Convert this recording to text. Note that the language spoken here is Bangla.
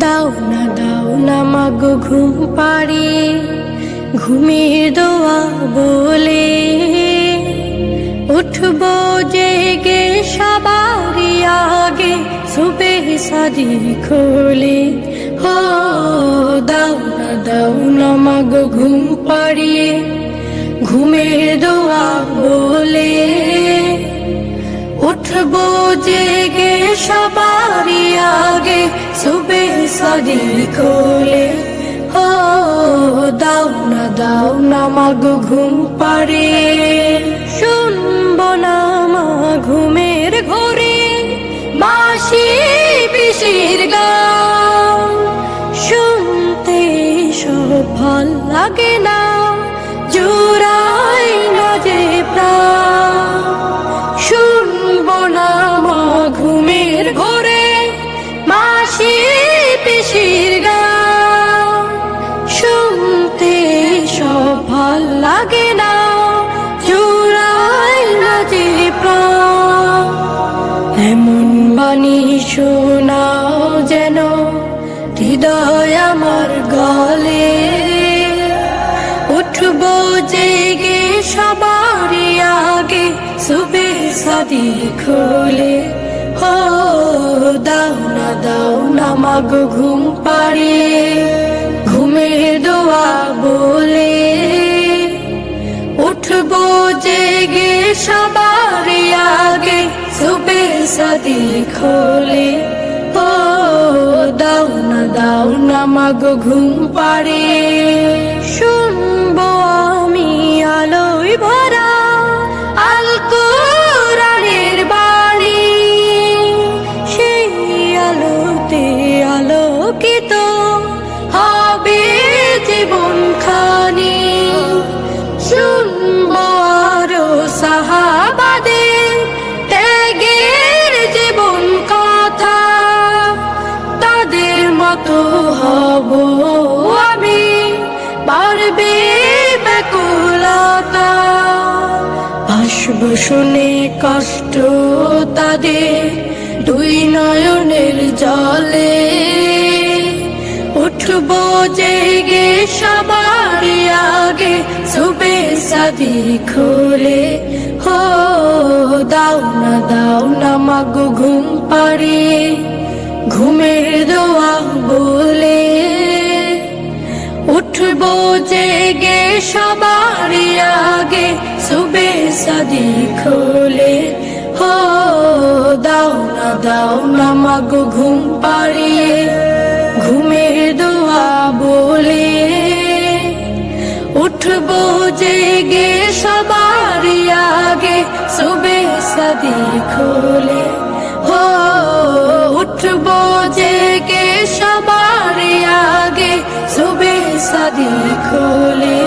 দাও না মাগো ঘুম পাড়িয়ে, ঘুমের দোয়া বলে উঠবো জেগে সবারই আগে, সুবহ সাদিক হলে। ও দাও না মাগো ঘুম পাড়িয়ে, ঘুমের দোয়া বলে উঠবো জেগে সবারই আগে, সুবহ সাদিক হলে। ও দাও না মাগো ঘুম পাড়িয়ে, শুনবো না মা ঘুমের ঘোরে মাসি পিসির গান, শুনতে সব ভাল লাগে না, জোড়াই না যে প্রাণ। শুনবো না মা ঘুমের ঘোরে মাসি পিসির গান, শুনতে সব ভাল লাগে না, জোড়াই না যে প্রাণ। এমন বাণী শোনাও যেন হৃদয় আমার গলে, উঠবো জেগে সবারই আগে, সুবহ সাদিক হলে। ও দাও না মাগো ঘুম পাড়িয়ে, ঘুমের দোয়া বলে উঠবো জেগে সবারই আগে, সুবহ সাদিক হলে। ও দাও না মাগো ঘুম পাড়িয়ে, শুনবো আমি আলোয় ভরা আল কোরআনের বাণী, সেই আলোতে আলোকিত হবে জীবনখানি। শুনবো আরো সাহাবাদের ত্যাগের জীবন কথা, তাদের মতো হব আমি, পারবে ব্যাকুলতা। আসবো শুনে কষ্ট তাদের দুই নয়নের জলে, উঠবো জেগে সবারই আগে, সুবহ সাদিক হলে। ও দাও না মাগো ঘুম পাড়িয়ে, ঘুমের দোয়া বলে উঠবো জেগে সবারই আগে, সুবহ সাদিক হলে। ও দাও না মাগো ঘুম পাড়িয়ে, ঘুমের দোয়া বলে উঠবো জেগে সবারই আগে, সুবহ সাদিক হলে। ও উঠবো জেগে সবারই আগে, সুবহ সাদিক হলে।